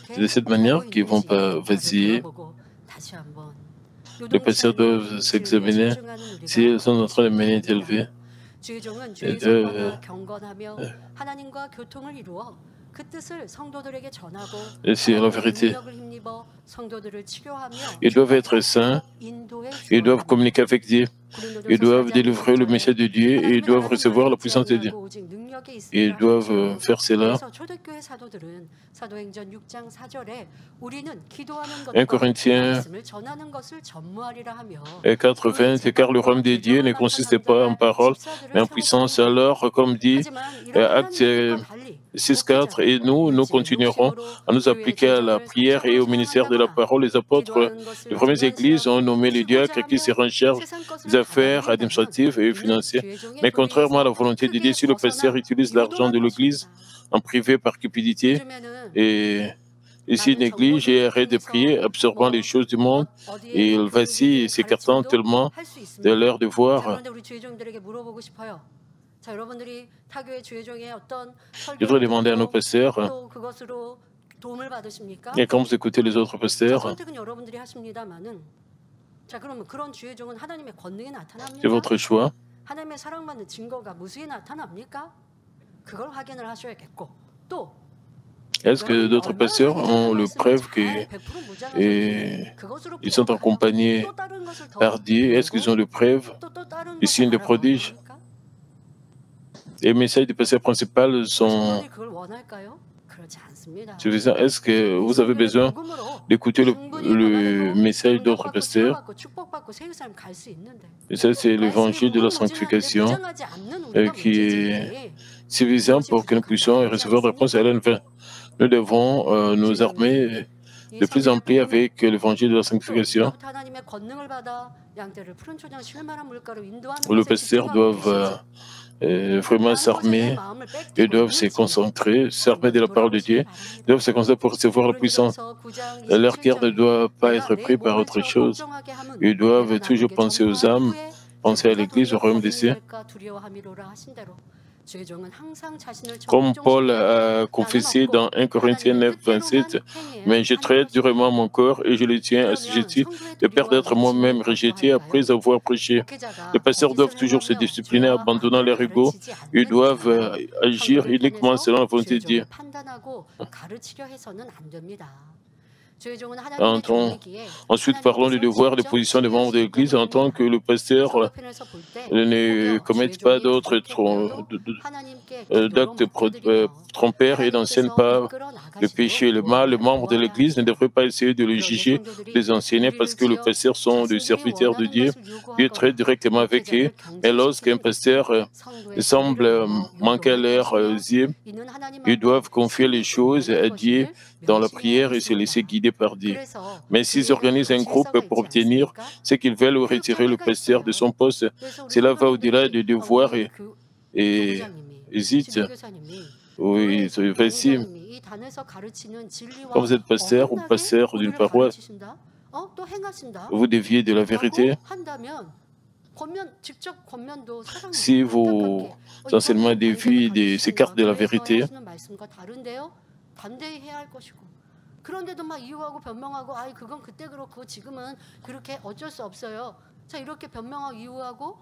C'est de cette manière qu'ils ne vont pas vaciller. Les pasteurs doivent s'examiner s'ils sont en train de mener une telle vie. Et c'est la vérité. Ils doivent être saints, ils doivent communiquer avec Dieu, ils doivent délivrer le message de Dieu et ils doivent recevoir la puissance de Dieu. Ils doivent faire cela. 1 Corinthiens 4:20, car le royaume de Dieu ne consiste pas en parole, mais en puissance. Alors, comme dit Actes 6:4, et nous continuerons à nous appliquer à la prière et au ministère de la parole. Les apôtres des premières églises ont nommé les diacres qui se en charge des affaires administratives et financières. Mais contrairement à la volonté de Dieu, si le pasteur utilise l'argent de l'Église en privé par cupidité et s'il néglige et arrête de prier, absorbant les choses du monde, et il vacille et s'écartant tellement de leur devoir. Je voudrais demander à nos pasteurs, et quand vous écoutez les autres pasteurs, c'est votre choix. Est-ce que d'autres pasteurs ont le preuve qu'ils sont accompagnés par Dieu? Est-ce qu'ils ont le preuve des signes de prodiges? Les messages du pasteur principal sont suffisants. Est-ce que vous avez besoin d'écouter le message d'autres pasteurs? Et ça, c'est l'évangile de la sanctification qui est suffisant pour que nous puissions recevoir des réponses à l'envers. Nous devons nous armer de plus en plus avec l'évangile de la sanctification. Les pasteurs doivent vraiment s'armer, ils doivent se concentrer, s'armer de la parole de Dieu, ils doivent se concentrer pour recevoir la puissance. Leur cœur ne doit pas être pris par autre chose. Ils doivent toujours penser aux âmes, penser à l'Église, au royaume des cieux. Comme Paul a confessé dans 1 Corinthiens 9:27, mais je traite durement mon corps et je le tiens assujetti de peur d'être moi-même rejeté après avoir prêché. Les pasteurs doivent toujours se discipliner, abandonnant leur ego. Ils doivent agir uniquement selon la volonté de Dieu. Ensuite, parlons du devoir de position des membres de l'Église en tant que le pasteur ne commette pas d'autres d'actes trompeurs et n'enseigne pas le péché et le mal. Les membres de l'Église ne devraient pas essayer de le juger, de les enseigner parce que les pasteurs sont des serviteurs de Dieu. Dieu traite directement avec eux. Mais lorsqu'un pasteur semble manquer à leurs yeux, ils doivent confier les choses à Dieu dans la prière et se laisser guider par Dieu. Mais s'ils organisent un groupe pour obtenir ce qu'ils veulent ou retirer le pasteur de son poste, cela va au-delà du devoir et hésite. Oui, facile. Quand vous êtes pasteur ou pasteur d'une paroisse, vous déviez de la vérité. Si vos enseignements dévient, s'écartent de la vérité, 그런데도 막 이유하고 변명하고 아이 그건 그때 그렇고 지금은 그렇게 어쩔 수 없어요. 자 이렇게 변명하고 이유하고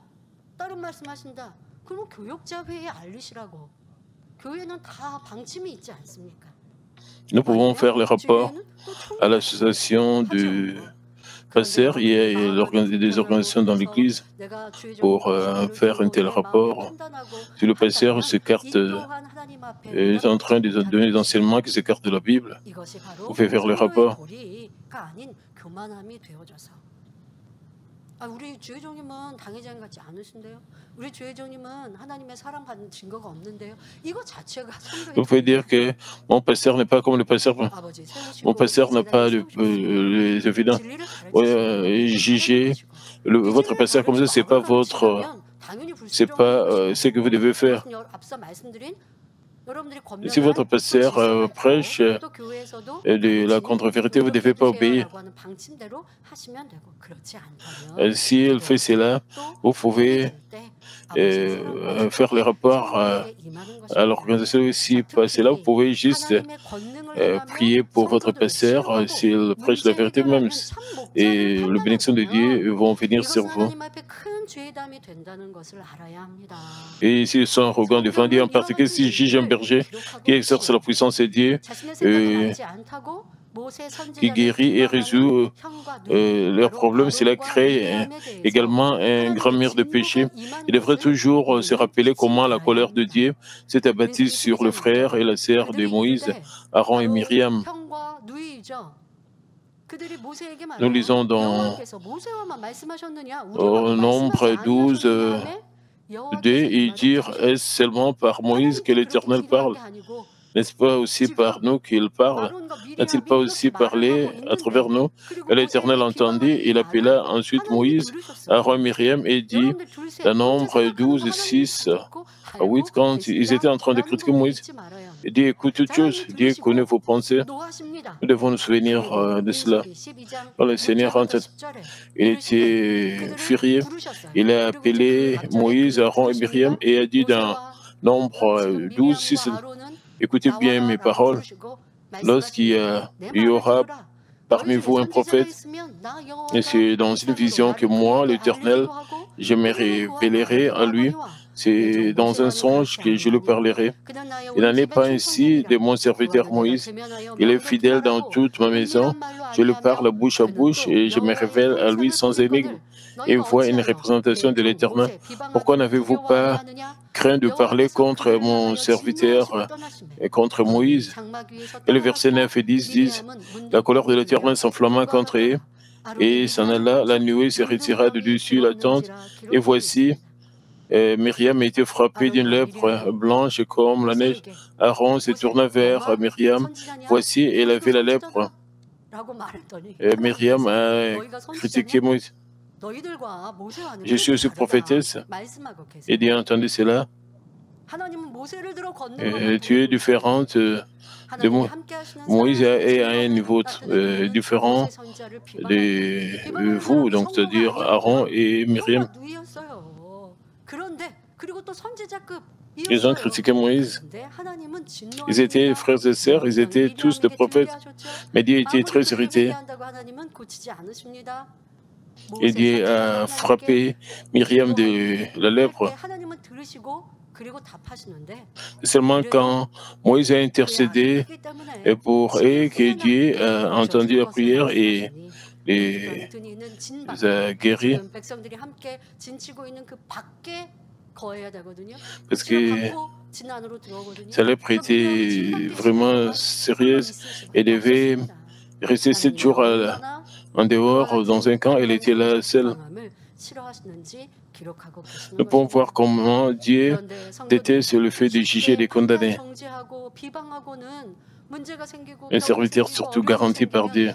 다른 말씀하신다. 그러면 교역자 회의에 알리시라고. 교회는 다 방침이 있지 않습니까? Nous pouvons faire le rapport à l'association de pasteurs. Il y a des organisations dans l'Église pour faire un tel rapport. Si le pasteur s'écarte, est en train de donner des enseignements qui s'écartent de la Bible, vous pouvez faire le rapport. Vous pouvez dire que mon pasteur n'est pas comme le pasteur. Mon pasteur n'a pas les évidences. Juger votre pasteur comme ça, c'est pas votre, c'est pas ce que vous devez faire. Si votre pasteur prêche de la contre-vérité, vous ne devez pas obéir. S'il fait cela, vous pouvez faire les rapports à l'organisation. Si pas cela, vous pouvez juste prier pour votre pasteur s'il prêche la vérité même. Et les bénédictions de Dieu vont venir sur vous. Et s'ils sont arrogants devant Dieu, en particulier si juge un berger qui exerce la puissance de Dieu, qui guérit et résout leurs problèmes, cela crée également un grand mur de péché. Il devrait toujours se rappeler comment la colère de Dieu s'est abattue sur le frère et la sœur de Moïse, Aaron et Myriam. Nous lisons dans au Nombre 12, 2, et dire, est-ce seulement par Moïse que l'Éternel parle? N'est-ce pas aussi par nous qu'il parle? N'a-t-il pas aussi parlé à travers nous? Et l'Éternel entendit, il appela ensuite Moïse, Aaron et Myriam et dit, dans Nombre 12, 6 à 8, quand ils étaient en train de critiquer Moïse, il dit, écoute toutes choses, Dieu connaît vos pensées. Nous devons nous souvenir de cela. Quand le Seigneur rentre, il était furieux. Il a appelé Moïse, Aaron et Myriam et a dit dans Nombre 12, 6, écoutez bien mes paroles. Lorsqu'il y aura parmi vous un prophète, et c'est dans une vision que moi, l'Éternel, je me révélerai à lui. C'est dans un songe que je lui parlerai. Il n'en est pas ainsi de mon serviteur Moïse. Il est fidèle dans toute ma maison. Je lui parle bouche à bouche et je me révèle à lui sans énigme et voit une représentation de l'Éternel. Pourquoi n'avez-vous pas craint de parler contre mon serviteur et contre Moïse? Et le verset 9 et 10 disent, la colère de l'Éternel s'enflamma contre eux et s'en alla, la nuée se retira de dessus la tente et voici, Myriam était frappée d'une lèpre blanche comme la neige. Aaron se tourna vers Myriam. Voici, elle avait la lèpre. Myriam a critiqué Moïse. Je suis aussi prophétesse. Et Dieu a entendu cela. Tu es différente de Moïse est à un niveau différent de vous, donc c'est-à-dire Aaron et Myriam. Ils ont critiqué Moïse. Ils étaient frères et sœurs, ils étaient tous des prophètes. Mais Dieu était très irrité. Et Dieu a frappé Myriam de la lèpre. Seulement quand Moïse a intercédé pour eux que Dieu a entendu la prière et les a guéris. Parce que sa lèpre était vraiment sérieuse et devait rester 7 jours en dehors dans un camp. Elle était là seule. Nous pouvons voir comment Dieu déteste le fait de juger et de condamner. Un serviteur surtout garanti par Dieu.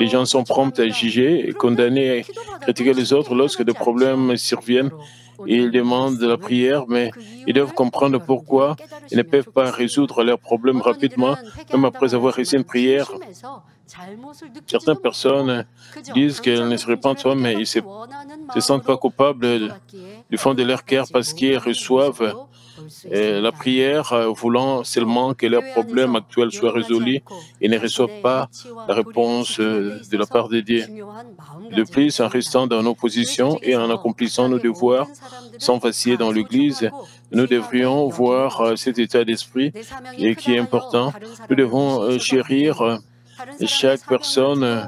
Les gens sont prompts à juger, condamner, critiquer les autres lorsque des problèmes surviennent. Ils demandent de la prière, mais ils doivent comprendre pourquoi ils ne peuvent pas résoudre leurs problèmes rapidement, même après avoir reçu une prière. Certaines personnes disent qu'elles ne se repentent pas, mais ils ne se sentent pas coupables du fond de leur cœur parce qu'ils reçoivent la prière voulant seulement que leurs problèmes actuels soient résolus et ne reçoivent pas la réponse de la part de Dieu. De plus, en restant dans nos positions et en accomplissant nos devoirs sans vaciller dans l'Église, nous devrions voir cet état d'esprit qui est important. Nous devons chérir chaque personne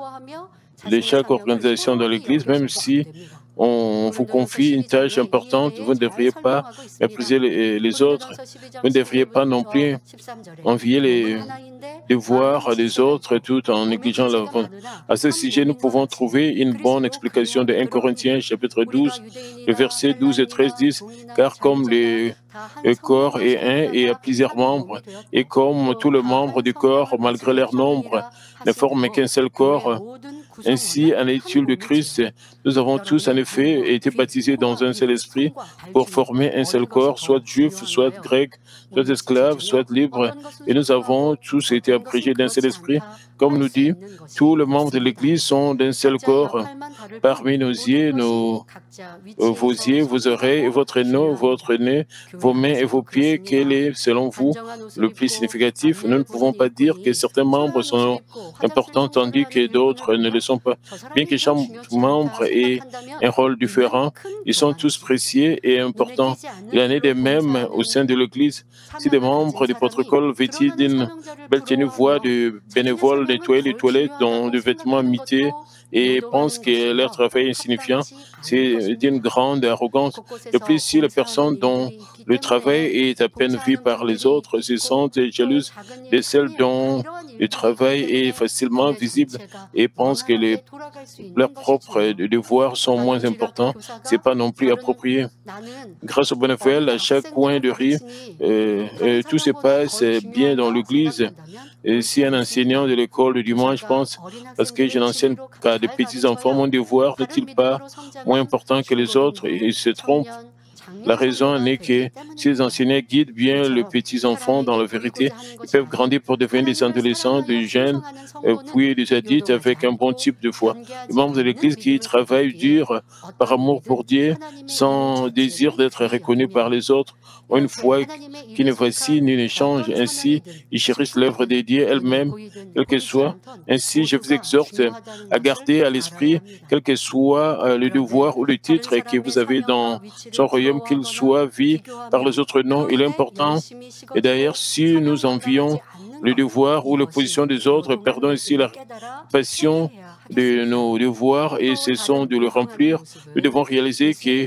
de chaque organisation dans l'Église, même si on vous confie une tâche importante, vous ne devriez pas mépriser les autres. Vous ne devriez pas non plus envier les devoirs des autres tout en négligeant la vôtre. À ce sujet, nous pouvons trouver une bonne explication de 1 Corinthiens chapitre 12, le verset 12 et 13 disent « Car comme le corps est un et a plusieurs membres, et comme tous les membres du corps, malgré leur nombre, ne forment qu'un seul corps, Ainsi, en est-il de Christ. Nous avons tous, en effet, été baptisés dans un seul esprit pour former un seul corps, soit juif, soit grec, soit esclave, soit libre. Et nous avons tous été abrégés d'un seul esprit. Comme nous dit, tous les membres de l'Église sont d'un seul corps. Parmi nos yeux, vos yeux, vos oreilles, votre nez, vos mains et vos pieds, quel est, selon vous, le plus significatif? Nous ne pouvons pas dire que certains membres sont importants tandis que d'autres ne le sont pas. Bien que chaque membre ait un rôle différent, ils sont tous précieux et importants. Il en est de même au sein de l'Église. Si des membres du protocole vêtus d'une belle tenue voient des bénévoles nettoyer les toilettes dans des vêtements mités et pensent que leur travail est insignifiant, c'est d'une grande arrogance. De plus, si la personne dont le travail est à peine vu par les autres se sentent jalouses de celles dont le travail est facilement visible et pensent que leurs propres devoirs sont moins importants, ce n'est pas non plus approprié. Grâce aux bonnes nouvelles, à chaque coin de rue, tout se passe bien dans l'Église. Et si un enseignant de l'école du dimanche pense, parce que je n'enseigne qu'à des petits-enfants, mon devoir n'est-il pas moins important que les autres? Il se trompe. La raison n'est que si les enseignants guident bien les petits-enfants dans la vérité, ils peuvent grandir pour devenir des adolescents, des jeunes, puis des adultes avec un bon type de foi. Les membres de l'Église qui travaillent dur par amour pour Dieu, sans désir d'être reconnus par les autres, ont une foi qui ne vacille ni ne change. Ainsi, ils chérissent l'œuvre de Dieu elle-même, quel que soit. Ainsi, je vous exhorte à garder à l'esprit, quel que soit le devoir ou le titre que vous avez dans son royaume, qu'il soit vu par les autres noms. Il est important. Et d'ailleurs, si nous envions le devoir ou la position des autres, perdons ici la passion de nos devoirs et cessons de le remplir. Nous devons réaliser que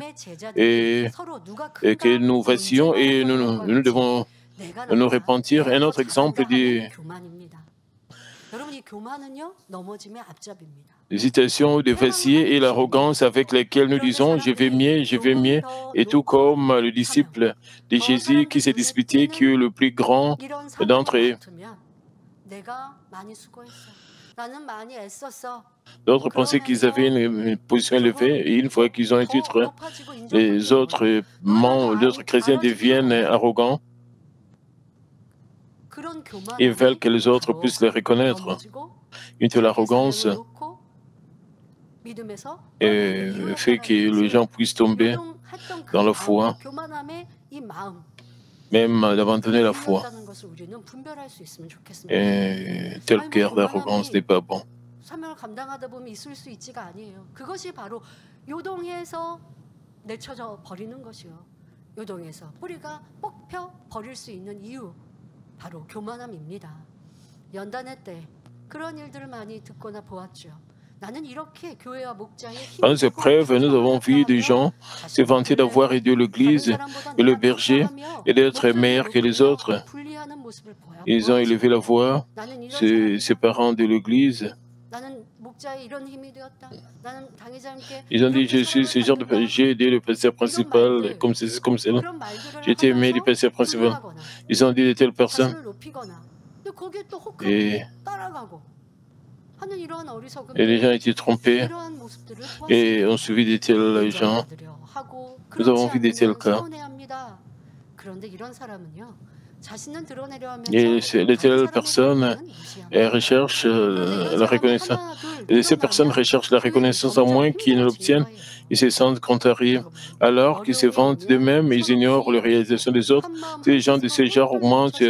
nous vacillons et nous devons nous repentir. Un autre exemple d'hésitation ou de vaciller est l'arrogance avec laquelle nous disons « je vais mieux », et tout comme le disciple de Jésus qui s'est disputé, qui est le plus grand d'entre eux. D'autres pensaient qu'ils avaient une position élevée et une fois qu'ils ont un titre, les autres chrétiens deviennent arrogants. Ils veulent que les autres puissent les reconnaître. Une telle arrogance fait que les gens puissent tomber dans la foi, même d'abandonner la foi. Et tel cœur d'arrogance n'est pas bon. 사명을 감당하다 보면 있을 수 있지가 아니에요. 그것이 바로 요동에서 내쳐져 버리는 것이요. 요동에서 뿌리가 뽑혀 버릴 수 있는 이유 바로 교만함입니다. 연단회 때 그런 일들을 많이 듣거나 보았죠. Dans ces preuves, nous avons vu des gens se vanter d'avoir aidé l'Église et le berger et d'être meilleurs que les autres. Ils ont élevé la voix, ses parents de l'Église. Ils ont dit, je suis ce genre de pasteur, j'ai aidé le pasteur principal, comme ceci, comme cela. J'ai été aimé du pasteur principal. Ils ont dit de telles personnes. Et les gens étaient trompés et ont suivi de tels gens. Nous avons vu de tels cas. Et de telles personnes recherchent la reconnaissance. Et ces personnes recherchent la reconnaissance à moins qu'ils ne l'obtiennent. Ils se sentent contrariés. Alors qu'ils se vantent d'eux-mêmes, ils ignorent la réalisation des autres. Ces gens de ce genre augmentent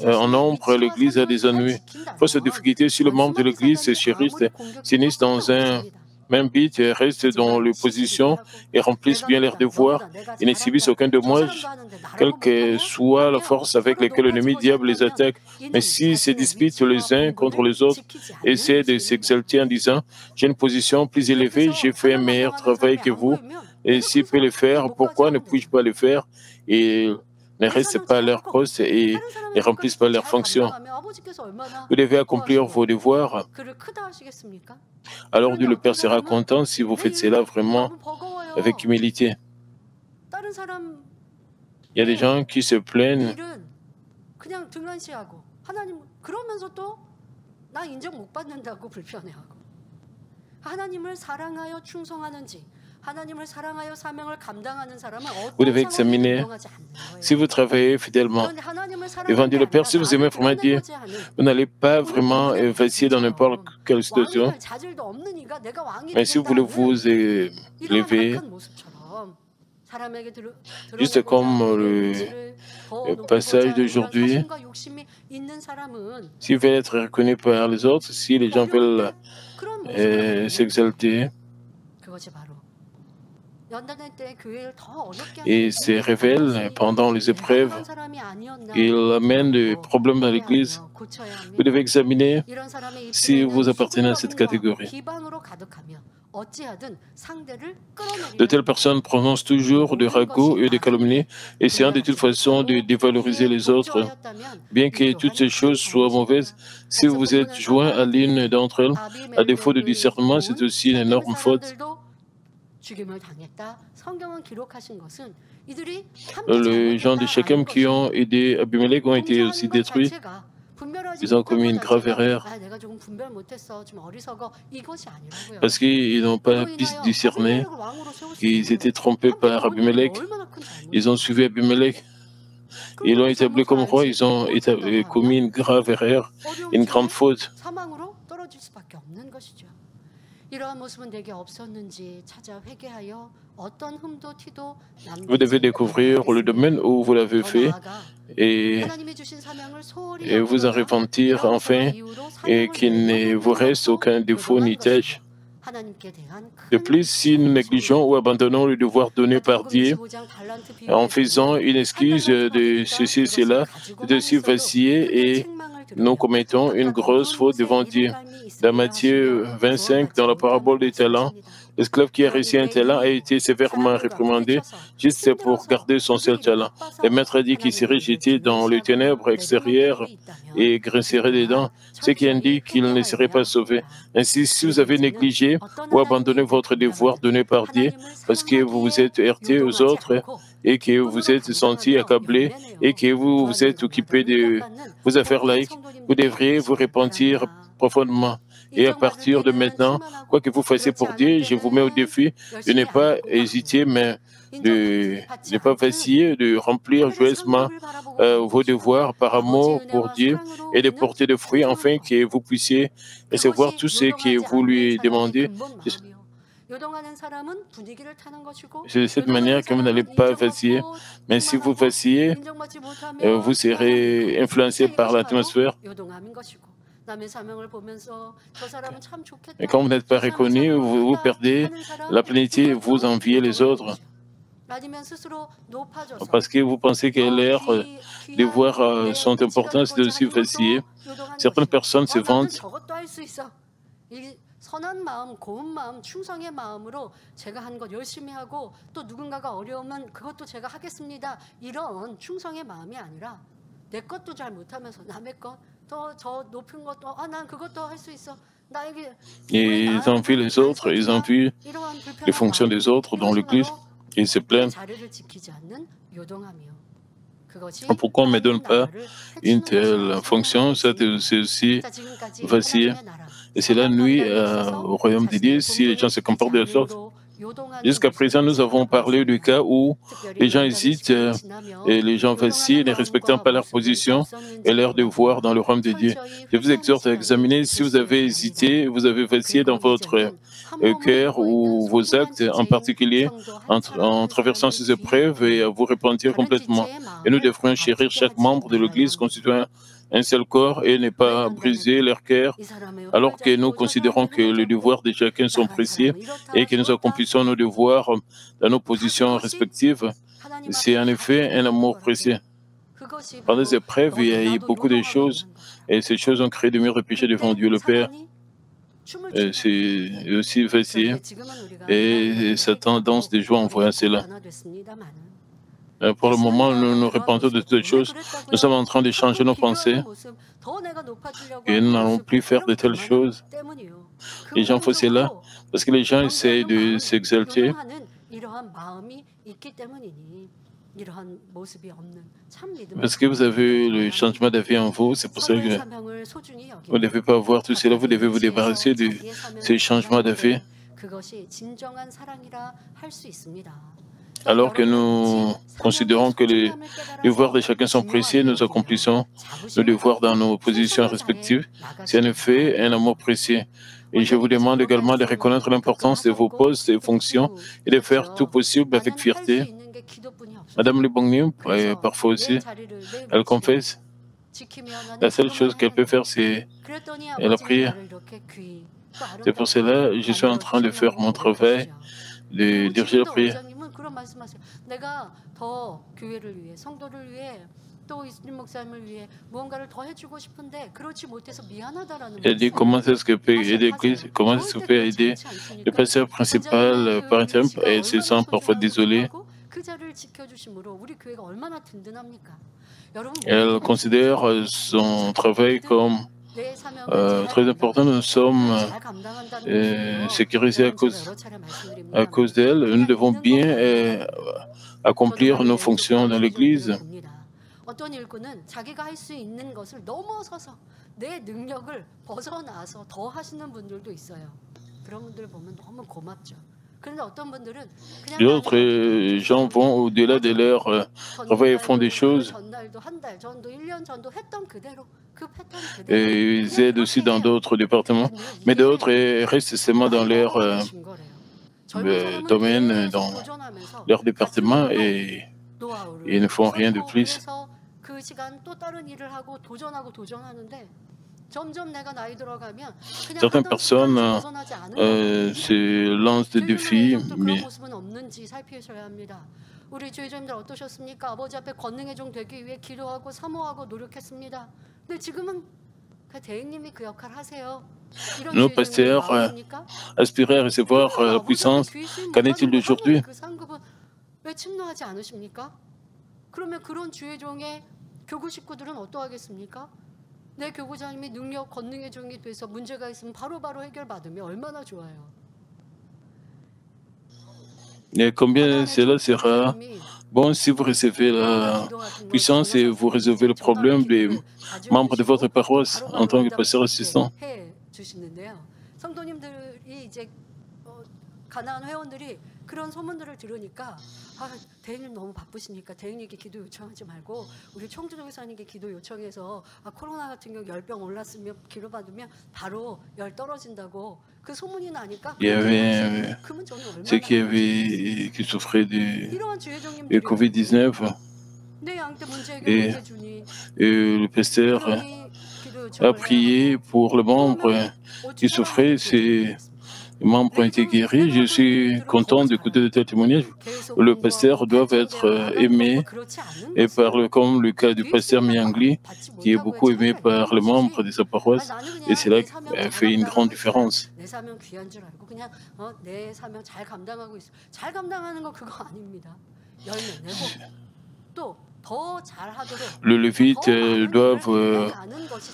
en nombre. L'Église a des ennuis. Face aux difficultés, si le membre de l'Église se chérissent, s'unissent dans un même but, restent dans les positions et remplissent bien leurs devoirs et ne subissent aucun dommage, quelle que soit la force avec laquelle l'ennemi diable les attaque. Mais s'ils se disputent les uns contre les autres, essaient de s'exalter en disant « j'ai une position plus élevée, j'ai fait un meilleur travail que vous, et s'ils peuvent le faire, pourquoi ne puis-je pas le faire ?» et ne restent pas à leur poste et ne remplissent pas leurs fonctions. Vous devez accomplir vos devoirs. Alors Dieu le Père sera content si vous faites cela vraiment avec humilité. Il y a des gens qui se plaignent Vous devez examiner si vous travaillez fidèlement. Ils vont dire, le Père, si vous aimez vraiment Dieu, vous n'allez pas vraiment vaciller dans n'importe quelle situation. Mais si vous voulez vous élever, juste comme le passage d'aujourd'hui, s'ils veulent être reconnus par les autres, si les gens veulent s'exalter, et se révèlent pendant les épreuves, il amène des problèmes dans l'Église. Vous devez examiner si vous appartenez à cette catégorie. De telles personnes prononcent toujours des ragots et des calomnies, essayant de toute façon de dévaloriser les autres. Bien que toutes ces choses soient mauvaises, si vous êtes joint à l'une d'entre elles, à défaut de discernement, c'est aussi une énorme faute. Les gens de Shechem qui ont aidé Abimelech ont été aussi détruits. Ils ont commis une grave erreur parce qu'ils n'ont pas pu discerner qu'ils étaient trompés par Abimelech. Ils ont suivi Abimelech. Ils l'ont établi comme roi. Ils ont commis une grave erreur, une grande faute. Vous devez découvrir le domaine où vous l'avez fait et vous en repentir enfin et qu'il ne vous reste aucun défaut ni tâche. De plus, si nous négligeons ou abandonnons le devoir donné par Dieu en faisant une excuse de ceci et cela, c'est aussi vaciller et nous commettons une grosse faute devant Dieu. Dans Matthieu 25, dans la parabole des talents, l'esclave qui a reçu un talent a été sévèrement réprimandé juste pour garder son seul talent. Le maître a dit qu'il serait jeté dans les ténèbres extérieures et grincerait des dents, ce qui indique qu'il ne serait pas sauvé. Ainsi, si vous avez négligé ou abandonné votre devoir donné par Dieu parce que vous vous êtes heurté aux autres et que vous vous êtes senti accablé et que vous vous êtes occupé de vos affaires laïques, vous devriez vous repentir profondément. Et à partir de maintenant, quoi que vous fassiez pour Dieu, je vous mets au défi de ne pas hésiter, mais de ne pas vaciller, de remplir joyeusement vos devoirs par amour pour Dieu et de porter des fruits, afin que vous puissiez recevoir tout ce que vous lui demandez. C'est de cette manière que vous n'allez pas vaciller. Mais si vous vacillez, vous serez influencé par l'atmosphère. Et quand vous n'êtes pas reconnu, vous perdez la plénitude, vous enviez les autres. Parce que vous pensez que leurs devoirs sont importants, c'est aussi vaciller. Certaines personnes se vantent. 선한 마음, 고운 마음, 충성의 마음으로 제가 한 것 열심히 하고 또 누군가가 어려우면 그것도 제가 하겠습니다. 이런 충성의 마음이 아니라 내 것도 잘 못하면서 남의 것, 더 저 높은 것도 난 그것도 할 수 있어. 나에게 Ils envient les autres, ils envient les fonctions des autres dans l'Église et ils se plaignent. Pourquoi on ne me donne pas une telle fonction? C'est aussi vaciller. Et cela nuit au royaume de Dieu si les gens se comportent de la sorte. Jusqu'à présent, nous avons parlé du cas où les gens hésitent et les gens vacillent, ne respectant pas leur position et leur devoir dans le royaume de Dieu. Je vous exhorte à examiner si vous avez hésité, vous avez vacillé dans votre cœur ou vos actes en particulier en traversant ces épreuves et à vous repentir complètement. Et nous devrions chérir chaque membre de l'Église constituant un seul corps et ne pas briser leur cœur, alors que nous considérons que les devoirs de chacun sont précieux et que nous accomplissons nos devoirs dans nos positions respectives. C'est en effet un amour précieux. Pendant ces épreuves, il y a eu beaucoup de choses et ces choses ont créé de murs de péché devant Dieu le Père. C'est aussi facile et Satan danse de joie en voyant cela. Pour le moment, nous nous répandons de toutes les choses. Nous sommes en train de changer nos pensées et nous n'allons plus faire de telles choses. Les gens font cela parce que les gens essayent de s'exalter. Parce que vous avez le changement d'avis en vous, c'est pour ça que Vous ne devez pas voir tout cela, vous devez vous débarrasser de ces changements de vie. Alors que nous considérons que les devoirs de chacun sont précieux, nous accomplissons nos devoirs dans nos positions respectives. C'est en effet un amour précieux. Et je vous demande également de reconnaître l'importance de vos postes et fonctions et de faire tout possible avec fierté. Madame Lebongnium, parfois aussi, elle confesse. La seule chose qu'elle peut faire, c'est la prière. C'est pour cela que je suis en train de faire mon travail, de diriger la prière. Elle dit comment est-ce que peut aider l'Église, comment est-ce que peut aider le pasteur principal par intérim, et elle se sent parfois désolée. Elle considère son travail comme très important. Nous sommes sécurisés à cause d'elle. Nous devons bien accomplir nos fonctions dans l'Église. D'autres gens vont au-delà de leur travail et font des choses. Et ils aident aussi dans d'autres départements, mais d'autres restent seulement dans leur domaine, dans leur département et ils ne font rien de plus. Certaines personnes se lancent des défis, mais nos pasteurs aspiraient à recevoir la puissance. Qu'en est-il d'aujourd'hui? Et combien cela sera bon si vous recevez la puissance et vous résolvez le problème des membres de votre paroisse en tant que pasteur assistant. Il y avait ceux qui souffraient du Covid-19 et le pasteur a prié pour le membre qui souffrait. Les membres ont été guéris. Je suis content d'écouter de tels témoignages. Le pasteur doit être aimé, et comme le cas du pasteur Miangli, qui est beaucoup aimé par les membres de sa paroisse, et c'est là qu'il fait une grande différence. Les Lévites doivent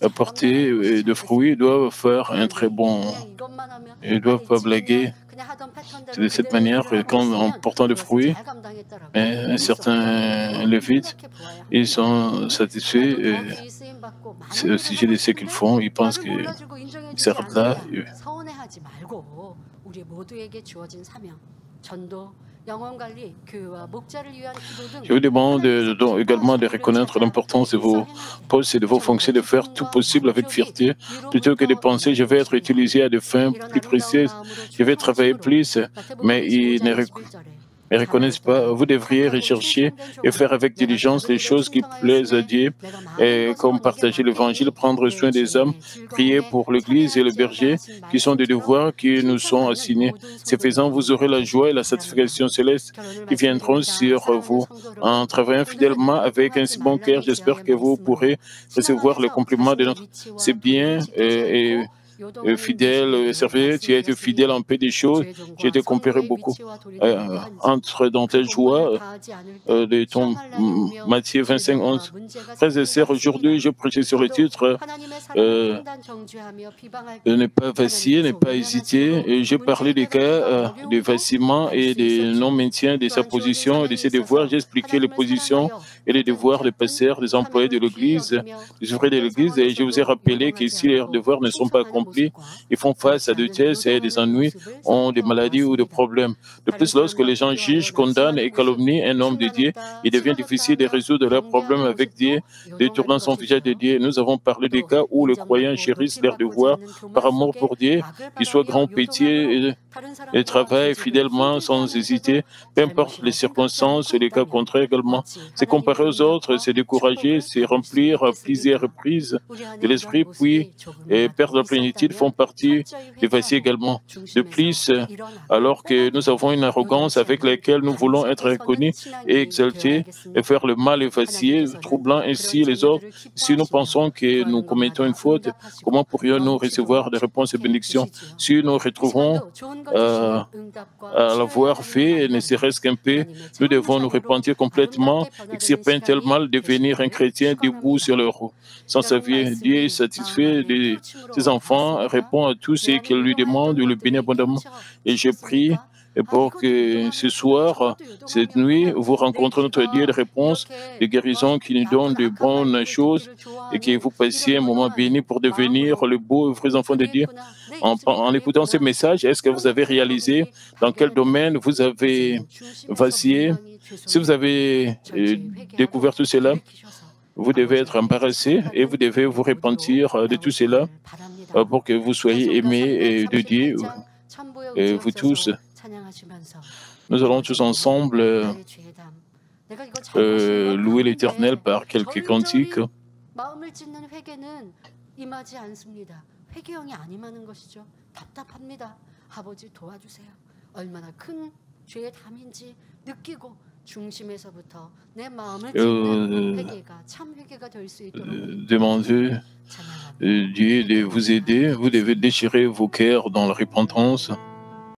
apporter de fruits, doivent faire un très bon. Ils ne doivent pas blaguer. C'est de cette manière qu'en portant des fruits, un certain Lévite, ils sont satisfaits au sujet de ce qu'ils font. Ils pensent qu'ils servent là. Je vous demande également de reconnaître l'importance de vos postes et de vos fonctions, de faire tout possible avec fierté, plutôt que de penser je vais être utilisé à des fins plus précieuses, je vais travailler plus, mais ils ne reconnaissent pas. Vous devriez rechercher et faire avec diligence les choses qui plaisent à Dieu, et comme partager l'évangile, prendre soin des âmes, prier pour l'Église et le berger, qui sont des devoirs qui nous sont assignés. Ce faisant, vous aurez la joie et la satisfaction céleste qui viendront sur vous. En travaillant fidèlement avec un si bon cœur, j'espère que vous pourrez recevoir le compliment de notre... C'est bien et fidèle serviteur, tu as été fidèle en peu des choses, j'ai été comparé beaucoup. Entre dans telle joie de ton Matthieu 25, 11. Frères et sœurs, aujourd'hui, je prêche sur le titre ne pas vaciller, ne pas hésiter. Et j'ai parlé des cas de vacillement et de non-maintien de sa position et de ses devoirs. J'ai expliqué les positions et les devoirs des pasteurs, des employés de l'Église, des ouvriers de l'Église. Et je vous ai rappelé que si leurs devoirs ne sont pas accomplis, ils font face à des tests et des ennuis, ont des maladies ou des problèmes. De plus, lorsque les gens jugent, condamnent et calomnient un homme de Dieu, il devient difficile de résoudre leurs problèmes avec Dieu, détournant son visage de Dieu. Nous avons parlé des cas où les croyants chérissent leurs devoirs par amour pour Dieu, qu'ils soient grands, petits, et travaillent fidèlement sans hésiter, peu importe les circonstances et les cas contraires également. C'est comparer aux autres, c'est décourager, c'est remplir plusieurs reprises de l'esprit, puis perdre la plénitude font partie des vacils également. De plus, alors que nous avons une arrogance avec laquelle nous voulons être reconnus et exaltés et faire le mal et vaciller, troublant ainsi les autres, si nous pensons que nous commettons une faute, comment pourrions-nous recevoir des réponses et bénédictions? Si nous retrouvons à l'avoir fait, ne serait-ce qu'un peu, nous devons nous repentir complètement, extirper un tel mal, devenir un chrétien debout sur le roues. Sans savoir, Dieu est satisfait de ses enfants, répond à tous ceux qui lui demandent, le bénit abondamment. Et je prie pour que ce soir, cette nuit, vous rencontrez notre Dieu de réponse, de guérison qui nous donne de bonnes choses et que vous passiez un moment béni pour devenir le beau et vrai enfant de Dieu. En écoutant ces messages, est-ce que vous avez réalisé dans quel domaine vous avez vacillé? Si vous avez découvert tout cela, vous devez être embarrassé et vous devez vous repentir de tout cela pour que vous soyez aimés de Dieu, et vous tous. Nous allons tous ensemble louer l'Éternel par quelques cantiques. Demandez Dieu de vous aider. Vous devez déchirer vos cœurs dans la repentance.